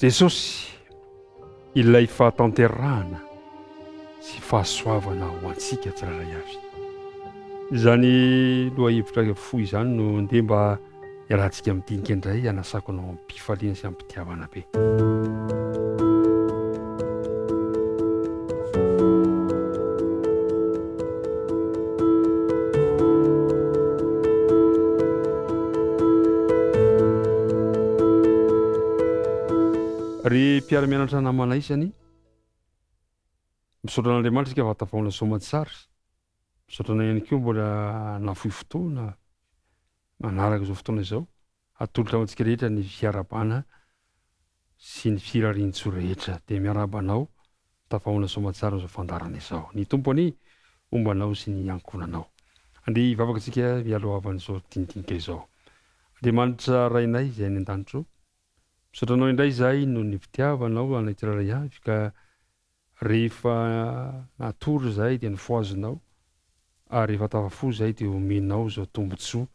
Jesosy ilay fahatanterahana sy fahasoavana ho antsika tsiraray avy. Izany lohahevitra fohy izany no ndeha mba iarahantsika midinika indray anasako anao amin'ny mpifaliana sy amin'ny mpitiavana be. Ry mpiara-mianatra namana isany misaotra an'Andriamanitra isika vatafahona soamatsara. Misaotra anao ihany koa mbola nafohy fotoana manaraka izao fotoana izao atolotra ho antsika rehetra ny fiarabana sy ny firarian-tso rehetra dia miarabanao tafahona soamatsara izao fandarana izao. Ny tompony ombanao sy ny ankonanao. Andeha hivavaka antsika mialoha avan'izao dindinika izao. Andriamanitra rainay izay any an-danitro, misaotra anao indray izahay no ny fitiavanao anay tsiraray avy ka rehefa natory izahay dia nifoazonao ary rehefa tafafo izahay dia omenao izao tombotsoa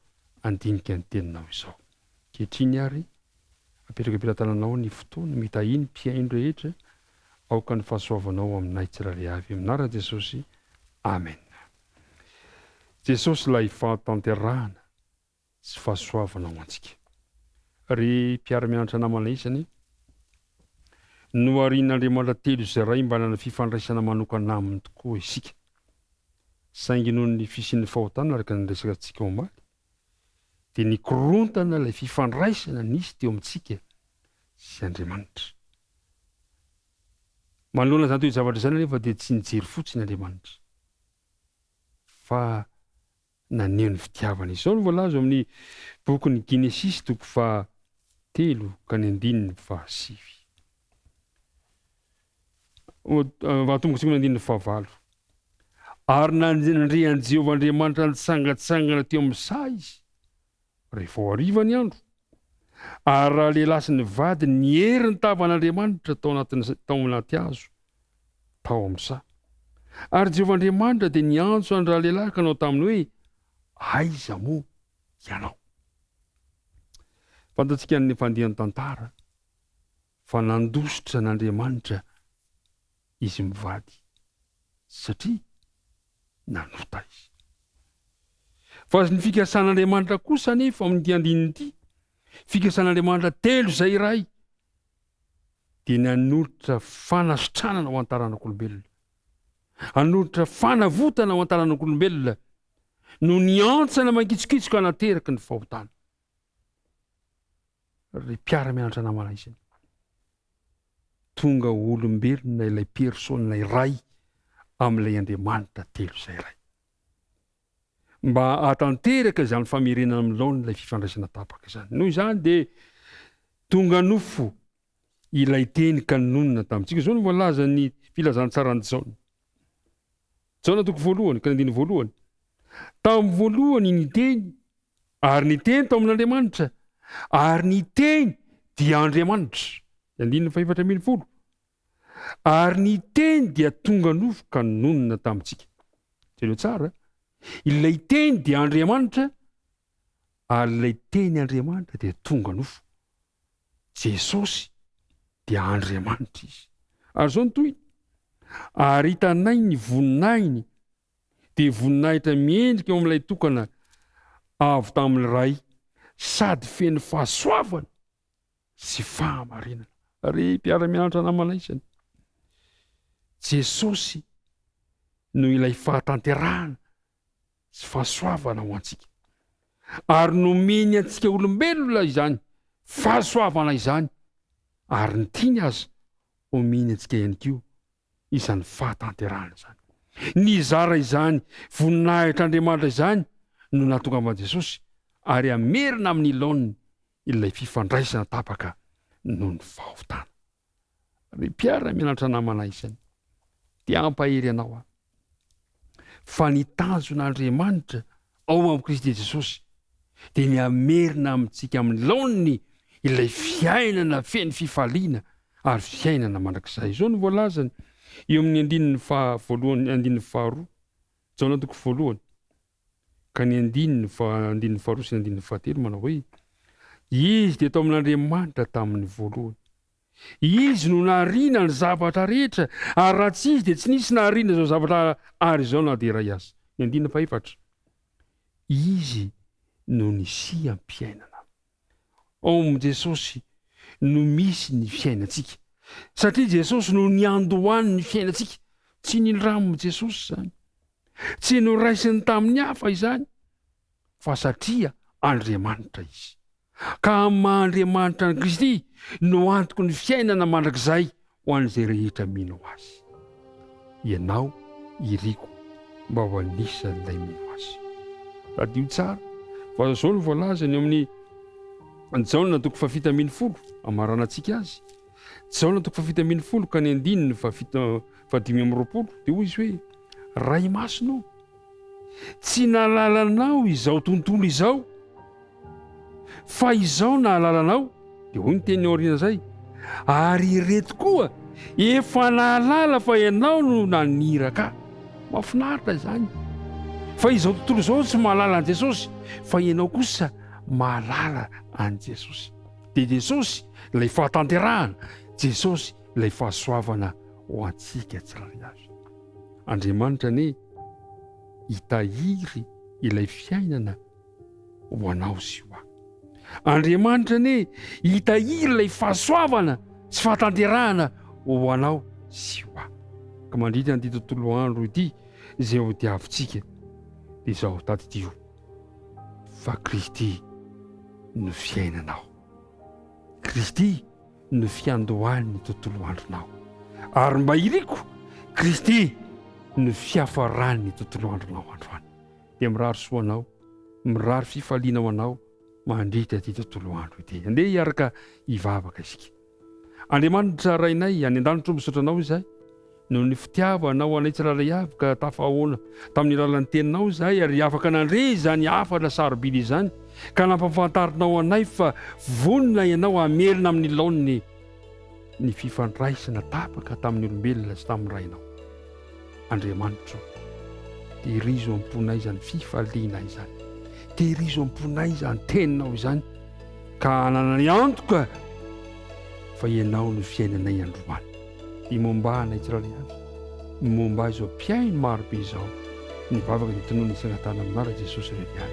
andinika ny teninao izao. Kehitriny ary apetraka ampilatananao ny fotoana mitahiny mpiaino rehetra aoka ny fahasoavanao aminay tsiraray avy amin'ny anaran'i Jesosy. Amen. Jesosy ilay fahatanterahana sy fahasoavana ho antsika. Ry mpiara-mianatra namana isany no arian'Andriamanitra telo izay ray mba hanana fifandraisana manokana aminy tokoa isika. Saingy noho ny fisian'ny fahotana araka ny resaka antsika omaly dia nikorontana ilay fifandraisana nisy teo amintsika sy Andriamanitra. Manoloana izany toy zavatra izany anefa dia tsy nijery fotsiny Andriamanitra fa naneho ny fitiavana. Izao no voalaza amin'ny bokin'ny Genesisy 3 ka ny 9. Vatomboka 9. Ary nandrehan'i Jehovah Andriamanitra nitsangatsangana teo amin'ny saha izy rehefa ao hariva ny andro. Ary raha lehilahy sy ny vady niery ny tavan'Andriamanitra tao anaty hazo tao amin'ny saha. Ary Jehovah Andriamanitra dia niantso any raha lehilahy ka nao taminy hoe aiza moa ianao. Fantatsika ny fandehan'ny tantara fa nandositra n'Andriamanitra izy mivady satria nanota izy. Fa ny fikasan'Andriamanitra kosa nefa amin'ny andininy ity, fikasan'Andriamanitra telo izay iray dia nanolotra fanasitranana ho an-taranak'olombelona, hanolotra fanavotana ho an-taranak'olombelona no niantsana mankitsikitsika hanateraka ny fahotana. Ry mpiara-mianatra namana isany, tonga olombelona ilay persona iray amin'ilay Andriamanitra telo izay iray mba hatanteraka izany famerenana amin'ny laona ilay fifandraisana tapaka izany. Noho izany dia tonga nofo ilay teny kanonina tamintsika. Izao no voalaza ny filazantsarany Jaona. Jaona 1:1. Tamin'ny voalohany ny teny, ary ny teny tao amin'Andriamanitra, ary ny teny dia Andriamanitra. 2:4. Ary ny teny dia tonga nofo ka nonina tamintsika. Jereo tsara. Ilay teny dia Andriamanitra, ary ilay teny Andriamanitra dia tonga nofo. Jesosy dia Andriamanitra izy. Ary zao ny toy. Ary hitanay ny voninahiny dia voninahitra miendrika eo amin'ilay tokana avy tamin'ny ray, sady feno fahasoavana sy fahamarinana. Ry mpiara-mianatra namana isany, Jesosy no ilay fahatanterahana sy fahasoavana ho antsika. Ary nomeny antsika olombelona izany fahasoavana izany, ary ny tiany aza omeny antsika ihany koa izany fahatanterahana izany. Nizara izany voninahitr'Andriamanitra izany no nahatonga an'i Jesosy, ary amerina amin'ny laoniny ilay fifandraisana tapaka noho ny fahotana. Ry mpiara-mianatra namana isany, dia ampahery anao aho fa ny tanjon'Andriamanitra ao amin'ny Kristy Jesosy dia niamerina amintsika amin'ny laoniny ilay fiainana feno fifaliana ary fiainana mandrakizay. Izao no voalazany eo amin'ny 2:2, Jaona 1 ka ny 2 sy 3 manao hoe izy dia tao amin'Andriamanitra tamin'ny voalohany, Izy no nahariana ny zavatra rehetra ary raha tsy izy dia tsy nisy nahariana zao zavatra ary zao na dia iray azy. Ny andina faefatra. Izy no nisia am-piainana. Ao amin'i Jesosy no misy ny fiainantsika. Satria Jesosy no niandohany ny fiainantsika. Tsy niramo Jesosy zany. Tsy noraisiny tamin'ny hafa izany. Fa satria Andriamanitra izy. Ka maha-Andriamanitra ny Kristy no antoko ny fiainana mandrakizay ho an'izay rehetra mino azy. Ianao, iriko, mba ho anisan'ilay mino azy. Radio tsara, fa zao no voalaza ny amin'ny Jaona toko fafito ambin'ny folo, amaranantsika azy. Jaona toko fafito ambin'ny folo ka ny andininy fadimy amby roapolo, dia hoy izy hoe, ray masonao, tsy nahalalanao izao tontolo izao, fa izao nahalalanao, dia hoy ny teny aoriana zay, ary ireto koa efa nahalala fa ianao no naniraka. Mahafinaritra izany. Fa izao tontolo izao tsy mahalala an Jesosy, fa ianao kosa mahalala an Jesosy. Dia Jesosy ilay fahatanterahana, Jesosy ilay fahasoavana ho antsika tsirairay avy. Andriamanitra ne hitahiry ilay fiainana ho anao sy ho aho. Andriamanitra ne hitahiry ilay fahasoavana sy fahatanterahana ho anao sy ho aho. Ka mandritra an'ity tontolo andro ity izay ho diavintsika dia izao tadidio fa Kristy no fiainanao. Kristy no fiandohan'ny tontolo andronao. Ary mba iriko, Kristy no fiafaran'ny tontolo andronao androany. Dia mirary soanao, mirary fifaliana ho anao mandritra ty tontolo andro ity. Andeha hiaraka hivavaka isika. Andriamanitra rainay, any an-danitra misotranao izahay, no ny fitiavanao anay tsirairay avy ka tafahoana tamin'ny alalan'ny teninao izahay, ary afaka nandre izany hafatra sarobily izany, ka nampafantarinao anay fa vonona ianao hamerina amin'ny laoniny ny fifandraisana tapaka tamin'ny olombelona sy tamin'ny rainao. Andriamanitra, tehirizo am-ponay izany fifaliana izany, tehirizo am-ponay izany teninao izany, ka hananay antoka fa ianao no fiainanay androany. Momba anay tsirairay avy, momba izao mpiaino marobe izao, nivavaka dia tonoana isanatana aminara Jesosy rehetra.